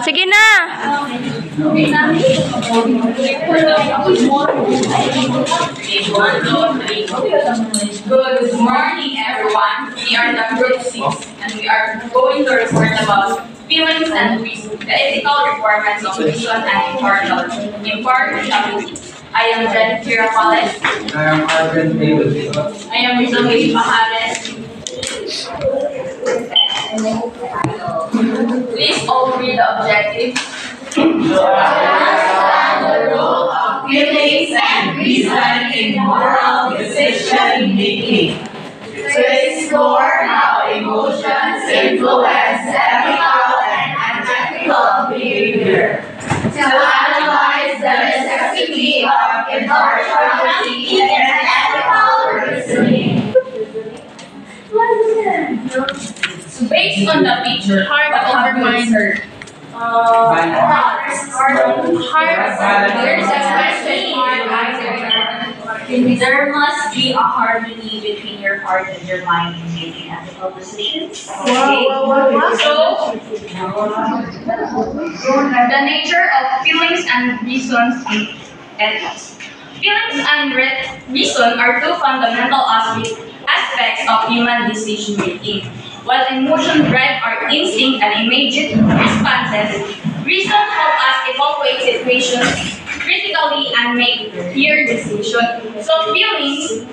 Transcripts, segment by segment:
Sige na! Good morning, everyone. We are the group 6, and we are going to report about feelings and reason, the ethical requirements of reason and impartiality. I am Jennifer Wallace. I am Arvin David. I am Rizal Mahales. Please all read the objective. To understand the role of feelings and reason in moral decision making. To explore how emotions influence ethical and unethical behavior. To analyze the necessity of impartiality and ethical reasoning. So based on the picture, Heart what over have you mind. observed? There's a question mark. There must be a harmony between your heart and your mind in making ethical decisions. Okay. So, the nature of feelings and reasons in ethics. Feelings and reason are two fundamental aspects of human decision making. While emotion drive our instinct and immediate responses, reason help us evaluate situations critically and make clear decisions. So feelings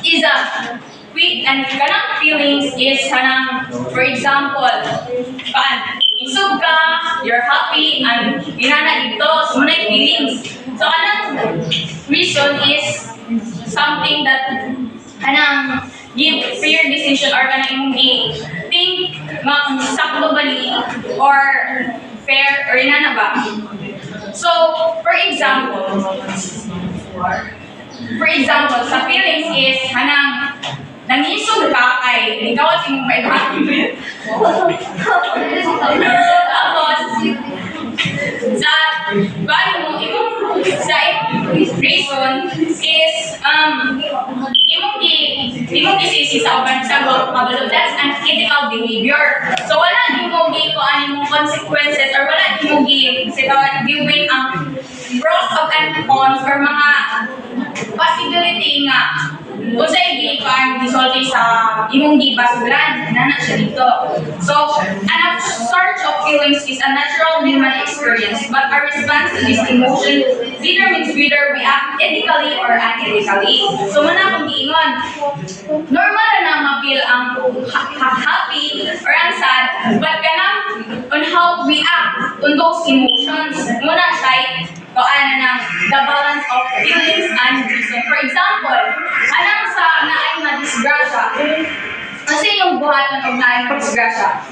is a quick and kanang feelings is kanang, for example, isog ka, you're happy, and inana ito, so muna feelings. So kanang reason is something that kanang give fair decision or kanang imong think nga kung sakto ba ni or fair or inana ba. So, for example, sa feelings is kanang nangisog ka kay ikaw at imong kaibigan. Tapos sa bali mo imong reason is imong gisisi sa uban sa kabalo, that's unethical behavior. So wala nimong imong consequences or wala nimong given ang pros and cons or mga possibility nga unsay gisulti sa imong gibasulan nana siya dito. So an surge of feelings is a natural human experience, but our response to this emotion determines whether we act ethically or unethically. So muna kung giingon, normal na ma-feel ang happy or ang sad, but kanang on how we act on those emotions muna siya ng the balance of feelings and reason. For example, anang sa naay na disgrasya, kasi yung buhatan of naay na disgrasya.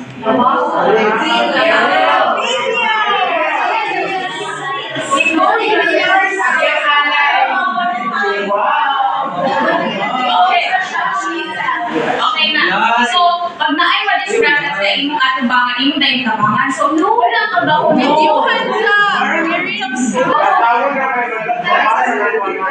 Okay na. So, pag naay na disgrasya sa imong atubangan, imong dahil tabangan, so wala ka ba kung mediuhan ka?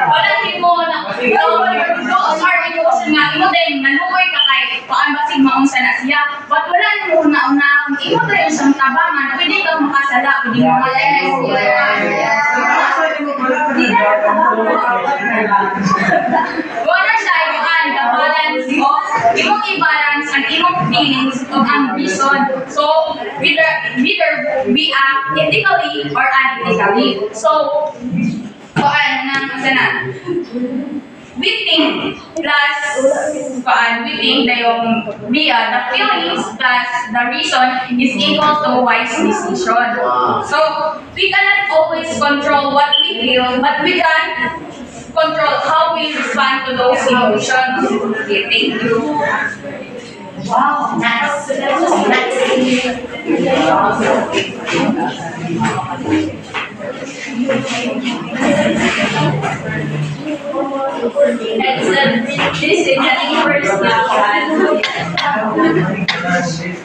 Wala din mo na those are emotion nga imo din naluoy ka kay paan basig maunsa na siya, but wala mo una kung imo din siyang tabangan pwede kang makasala, pwede mo wala siya ikuan the balance of imong i-balance ang imong feelings of ang reason. So whether we act ethically or unethically. So we think plus we think na yung the feelings plus the reason is equal to wise decision. So we cannot always control what we feel, but we can control how we respond to those emotions. Okay, thank you. Wow, nice. The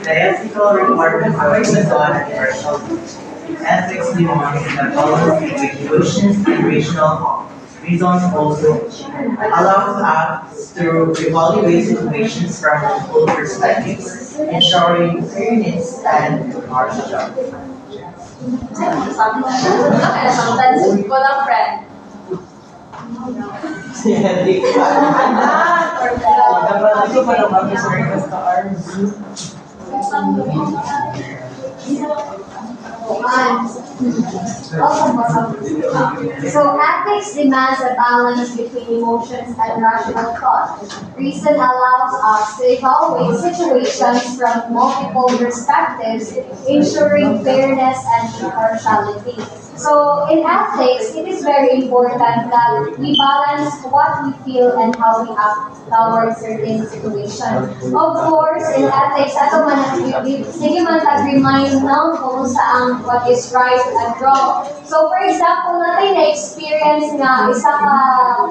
ethical requirements of reason and partial ethics demands that all situations and rational reasons also allows us to evaluate situations from multiple perspectives, ensuring fairness and impartiality. Walang friend. Hindi ka. Dapat ito pa naman sa request na arms. So ethics demands a balance between emotions and rational thought. Reason allows us to evaluate situations from multiple perspectives, ensuring fairness and impartiality. So in ethics, it is very important that we balance what we feel and how we act towards certain situations. Of course, in ethics, ato man sige man tag-remind ng kung saan what is right and wrong. So for example, natin na-experience nga isa ka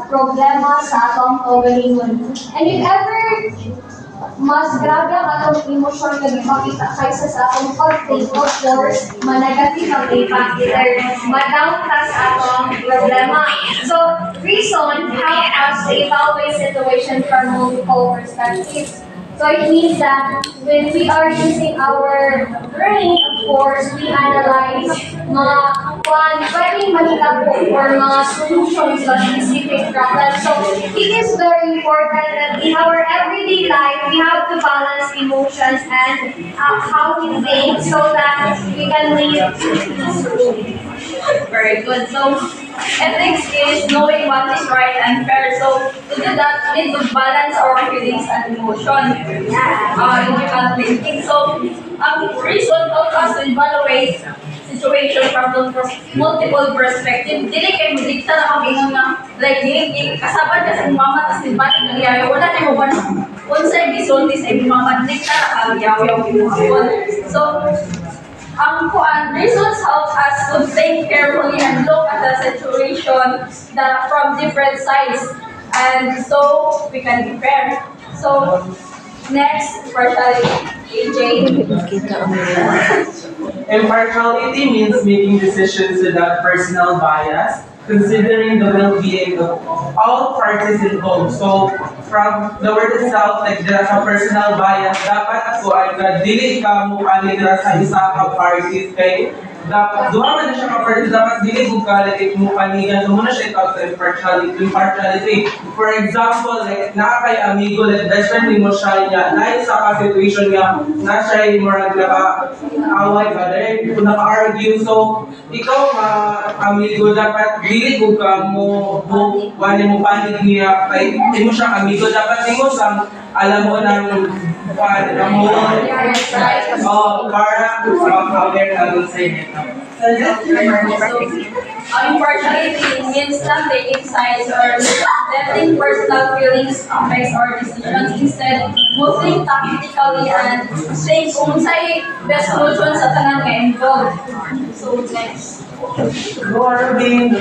problema sa atong kaugalingon. And if ever mas grabe ang atong emosyon na ipakita kaysa sa atong pag-think, of course, ma-negative ang impact either ma-down ka sa atong problema. So, reason help us to evaluate situations from multiple perspectives. So it means that when we are using our brain, of course, we analyze mga pwedeng mahitabo or mga solutions sa specific problem. So it is very important that in our everyday life, we have to balance emotions and how we think so that we can live peacefully. Very good. So, ethics is knowing what is right and fair. So, to do that, we need to balance our feelings and emotions. Logical thinking. So, reason helps us to evaluate situation from multiple perspectives. Dili kayo madikta na mag-ingon nga, like, dili kasaban ka sa mama, tas nibalik ang yayo. Wala kayo ba na, unsay gisulti sa mama, dikta na ang yaw-yaw yung. So, reasons help us to think carefully and look at the situation from different sides, and so we can be fair. So next, partiality, AJ. Impartiality means making decisions without personal bias, considering the well-being of all parties involved. So, from the word itself, like there sa personal bias, dapat ako ay dili ka mo kanila sa isa ka parties kay duha man na siya ka parties, dapat dili kung kalit mo kanigan. So, muna siya itawag sa impartiality. For example, like na kay amigo, like best friend mo siya niya, na isa ka situation niya, na siya yung marag naka-away ka, kung naka-argue. So, ikaw amigo, dapat dili kung ka mo wali mo panig niya, kay di mo siya amigo, dapat di mo sang alam mo ng para aware ka dun sa inyo. Impartiality means not taking sides or letting personal feelings affect our decisions. Instead, moving tactically and saying kung sa'y best solution sa tanan nga involved. So, next. Morning,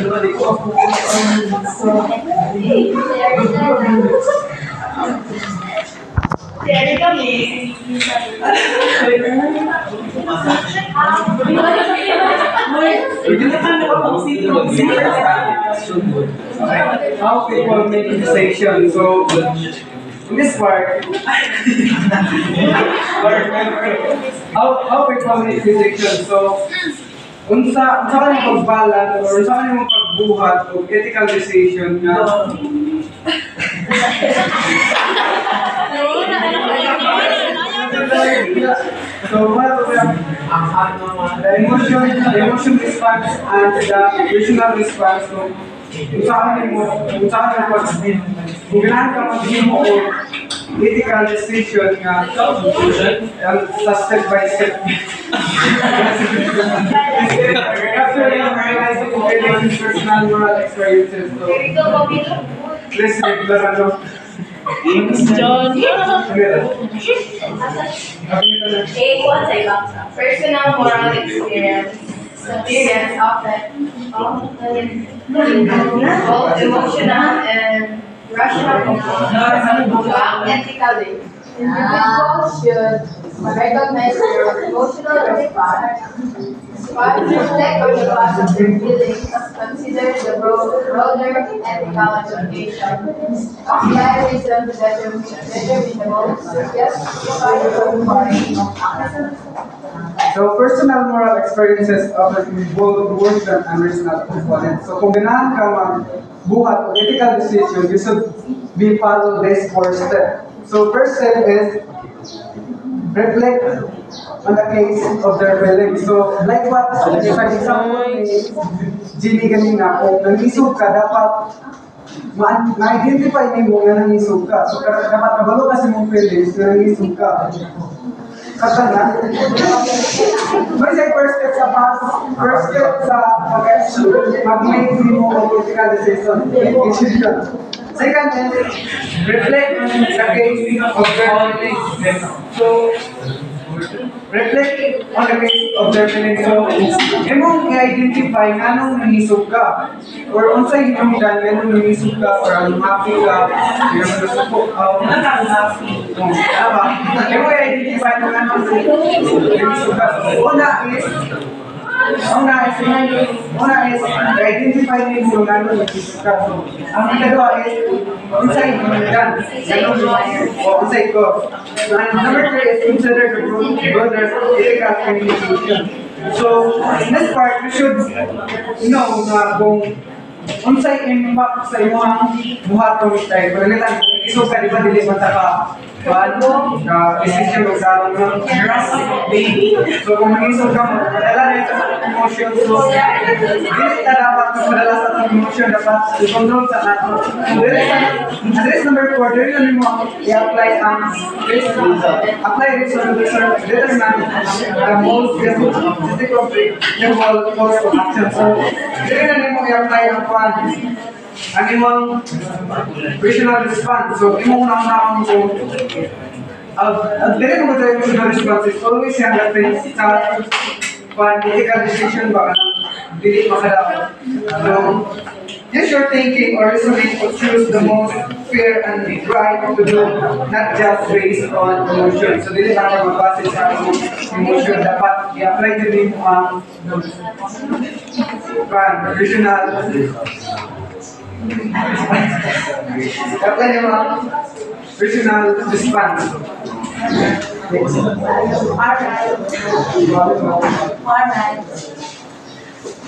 There kami. How people make a decision. So, in this part, how people make decisions. So, unsa ka nang pagbalance or unsa ka nang pagbuhat og ethical decision nga so what the emotion response and the rational response. So unsa ka kung ganahan ka maghimo og ethical decision nga sa step by step. After realizing the personal moral experiences, so let's regular John. Personal moral experience of both emotional and rational ethically. Individuals should Recognize your emotional response. One, reflect on the cause of your feelings. Consider the broader ethical implications. Apply reason to determine the most justifiable. So, personal moral experiences often involve emotional and rational components. So, kung ganahan ka magbuhat o ethical decision, you should be follow this four steps. So, first step is reflect on the case of their feelings. So, like what, sa example ni Jimmy kanina, kung nangisog ka, dapat ma-identify ni mo nga nangisog ka. So, dapat nabalo kasi mong feelings na nangisog ka. Kata na, may say first step sa past, first step sa mag-make mo of political decision. Second is, reflect on the case of their feelings. So, reflect on the case of their feelings. So, imong i-identify nga nung nangisog ka. Or unsay imong dan, nga nung nangisog ka, or anong happy ka, yung nasuko ka, imong i-identify nga nung nangisog ka. Una is identify name yung ano yung physical. Ang ikalawa is inside yung gun. Inside ko. And number 3 is consider the brothers ethical communication. So in this part, we should know na kung unsay impact sa imong buhatong style. Pero nilang isog ka, di ba, dili mo ka paano decision mo sa mga baby. So kung mag-isog ka mo, madala na ito sa emotion. So dili na dapat madala sa emotion, dapat i-control sa nato. Address number 4, dili na mo i-apply ang apply reason to determine the most realistic course of action. So dili na mo i-apply ang ang imong rational response. So, imong unang ko, dili mo tayo rational response is always hanapin sa ethical decision baka dili makadapat. So, use your thinking or reasoning to choose the most fair and right to do, not just based on emotion. So, dili lang magbase sa emotion. Dapat i-apply din mo ang rational apply naman rational response. Alright.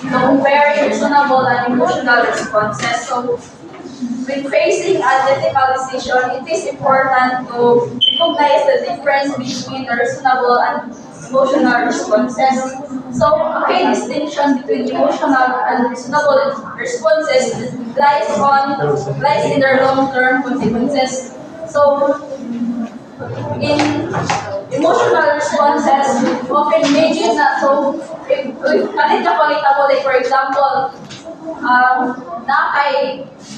So, very reasonable and emotional responses. So, when facing an ethical decision, it is important to recognize the difference between the reasonable and emotional responses. So, a key distinction between emotional and reasonable responses lies in their long-term consequences. So, in emotional responses, often imagine na, so, if kalit na palit like for example,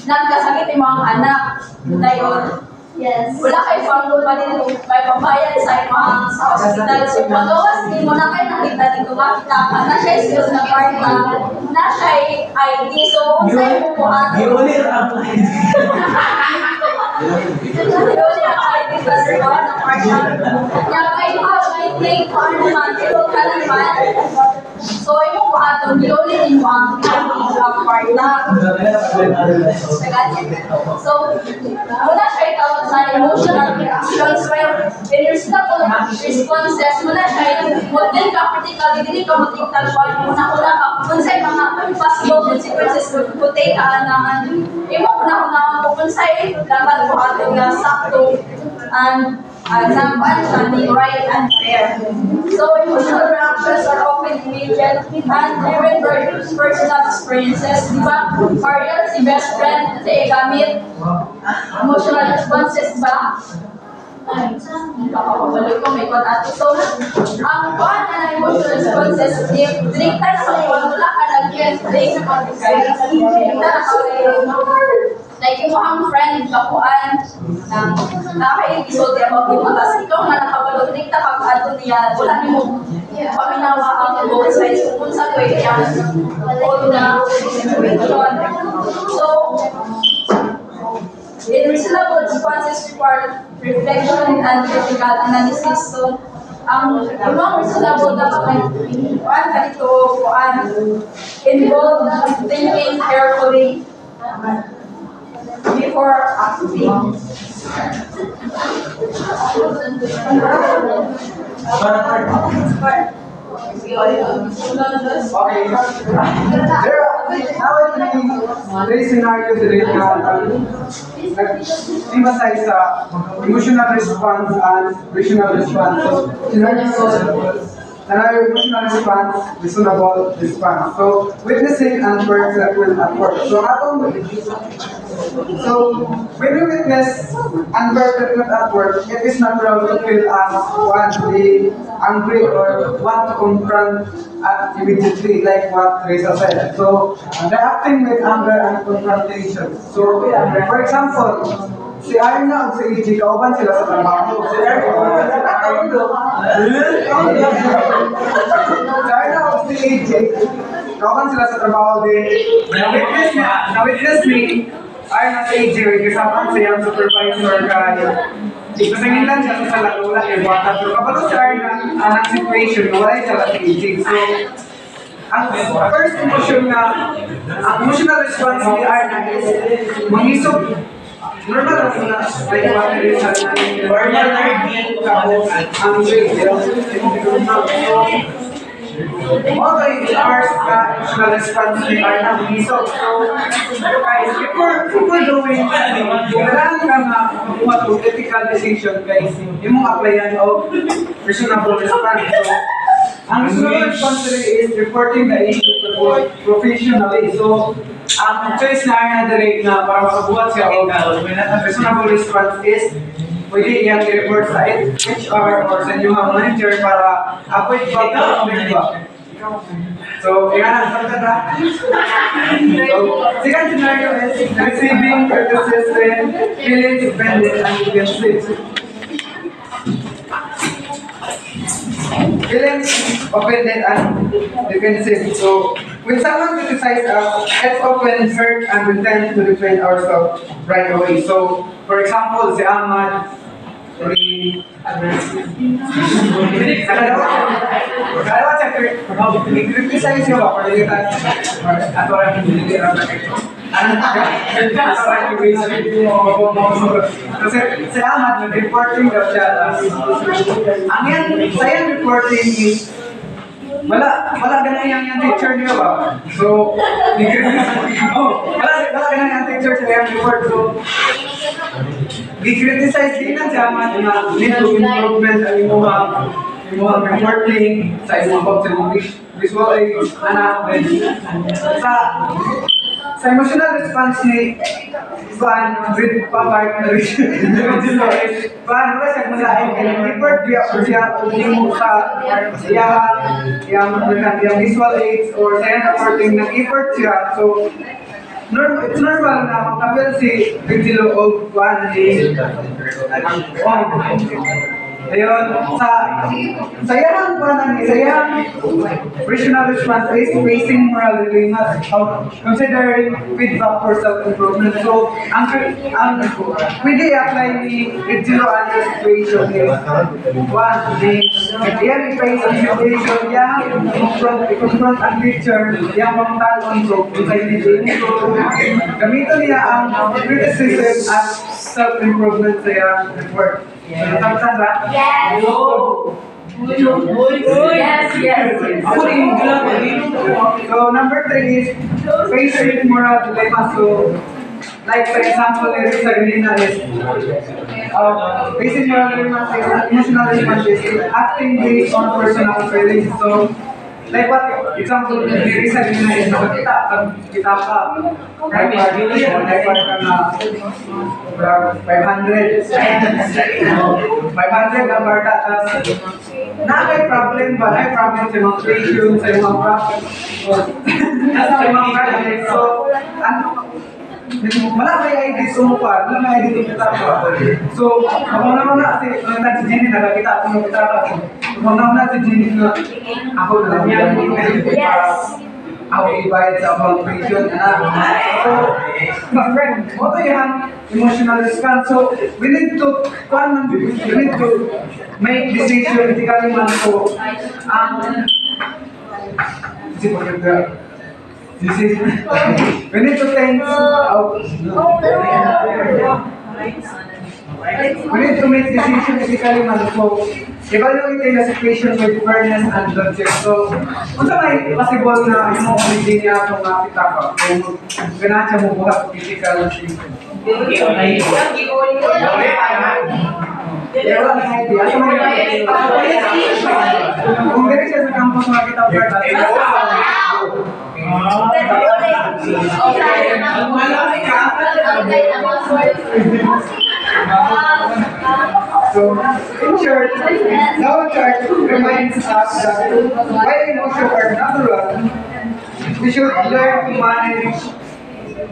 nagkasakit yung mga anak, dayon, yes. Wala kayo pang may pambayad sa hospital. So, pagawas din mo na kayo nakita dito, makita ka na siya skills na karta, na siya ID. So, kung sa'yo mo po ato. Iulit ang Iulit ang ID kasi ko na karta. Kaya kayo I think kung ano man, ito ka naman. So, yung po ato, iulit din mo ang karta. So, wala siya itawag sa emotional reactions. Well, in reasonable responses, wala siya yung din ka critically, hindi ka matingtal ko. Una-una ka, kung sa'y mga possible consequences kung take ka na imo una-una kung sa'y dapat ko ato na sakto and example siya ni right and fair. So, emotional reactions are often immediate and even personal experiences. Di ba? Ariel, si best friend, si gamit emotional responses ba? Ay, nakakabalik ko, may ato. So, ang one na emotional responses, if direkta na sa wala ka nag-get, direkta na like yung mga friend, kapuan, nakaka-episode yung mag-imatas. Ikaw nga nakabalog, direkta kag ato niya, wala niyo mo paminawa ang both sides kung sa pwede yan. All na situation. So, in reasonable responses require reflection and critical analysis. So, ang imong reasonable dapat kuan kanito kuan involved thinking carefully before acting. Okay. There is scenarios that emphasize emotional response and rational response. So, scenario emotional response, reasonable response. So, witnessing and perception at work. So, when you witness unperception at work, it is natural to feel as one, be angry or want to confront immediately, like what Teresa said. So, reacting with anger and confrontation. So, for example, si Arna at si EG, kauban sila sa trabaho. Si Arna at si EG, kauban sila sa trabaho din. Na-witness ni Arna at si EG, kasapan siyang supervisor kaya. Masangin lang siya sa salakula kay Bata. Pero kapag si Arna, ang situation, wala siya sa EG. So, ang first ang emotional response ni Arna is mangisog. Normal lang na like what it is normal energy tapos ang okay, ours emotional response ni Arna mangisog. So guys, if we're doing kailangan ka na makuha to ethical decision guys, yung mga applyan of reasonable response. So, ang reasonable response is reporting the issue professionally. So, ang choice na Arna direct na para makabuhat siya o reasonable response is pwede iyang i-report sa HR or sa inyong manager para avoid back. So, yan ang sabi na. So, second scenario is receiving criticism, feeling offended and defensive. Feeling offended and defensive. So, when someone criticizes us, it's often hurt and we tend to defend ourselves right away. So, for example, si Ahmad, i-criticize siya ba? At wala hindi kasi si Ahmad, nag-reporting daw siya. Ang yan, sa yan reporting is wala ganun yung teacher niya ba? So, wala ganun yung teacher sa yung report. So, i-criticize din ng Ahmad na need to improvement ang imong reporting sa imong visual aids, sa emotional response ni Van with partner Van wala siya malain report dia siya sa yung visual aids or sa reporting na effort siya. So it's normal na kapag si Vigilo o Van ayun, sa iyang rational response is facing moral dilemmas of considering feedback for self-improvement. So, pwede i-apply ni Vigilo ang situation is one, yan i-face ang situation, yan i-confront ang teacher, yan pang-talon, so, gamitin niya ang criticism at self-improvement sa iyang report. Natapatan ba? Yes. Yes. So number 3 is facing moral dilemma. So like for example, sa ganina is facing moral dilemma is emotional response is acting based on personal feelings. So like what example ni sa ganina is nakakita ka like what ka na 500 ang barta tas may problem ba? May problem sa mga ratio, sa mga profit sa mga project. So wala may ID sumupa, wala may ID kita pa. So ako naman na kasi si Jenny nakakita ako ng kita ka. Ako naman na si Jenny na ako na lang yan. ako ibayad sa among pension na. So, my friend, mo to yung emotional response. So, we need to make decision, hindi ka naman so, this is, we need to think, we need to make decision physically man. So, evaluating the situation with fairness and logic. So, kung sa may possible na yung mga hindi niya itong makita ka, kung ganaan mo buhat physical decision. Wala na idea. Asa may kung dili siya sa campus makita ko So, in short, our chart reminds us that while emotions are natural, we should learn to manage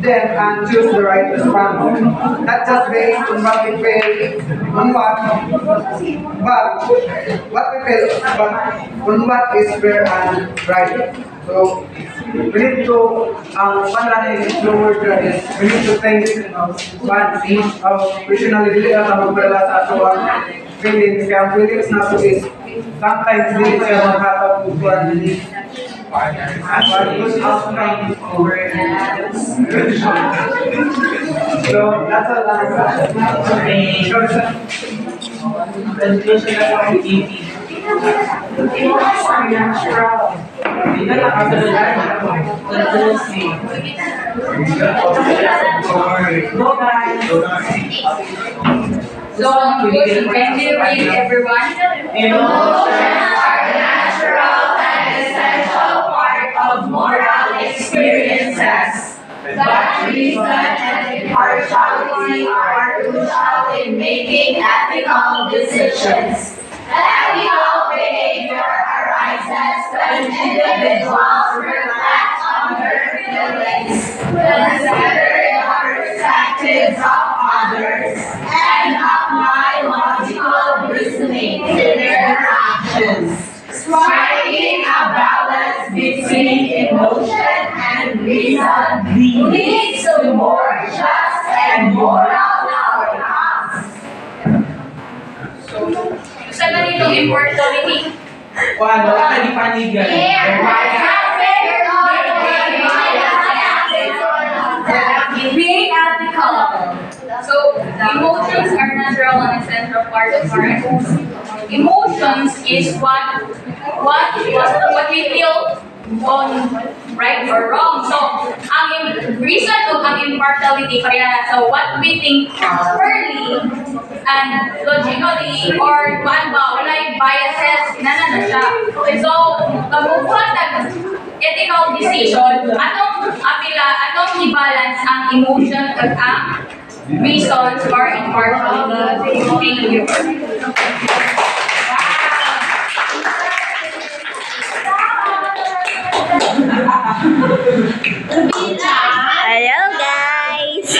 them and choose the right response. Not just based on what we feel, on what we feel, but on what is fair and right. So, we need to, panlanin is lower is we need to think one each of personally dili na magpala sa ato feelings. Kaya ang feelings na to is sometimes dili siya maghatag ng buwan dili. So, that's all lang. Conclusion na sa EP. Emotions are natural. Hindi na nakasaludan. Continuously. Go guys! So, can you read everyone? Emotions are natural and essential part of moral experiences. But reason and impartiality are crucial in making ethical decisions. Ethical behavior arises when individuals reflect on their feelings, consider the perspectives of others, and apply logical reasoning to their actions. Striking a balance between emotion and reason leads to more just and moral outcomes. Sa ganitong immortality, wala ka di panigan. being ethical. So, emotions are natural and essential part of our lives. Emotions is what we feel on right or wrong. So, ang reason of ang impartiality kaya so what we think fairly and logically or walay biases na siya. So, kamukuha ng ethical decision, atong i-balance ang emotion at ang reasons for impartiality. Thank you. Hello guys!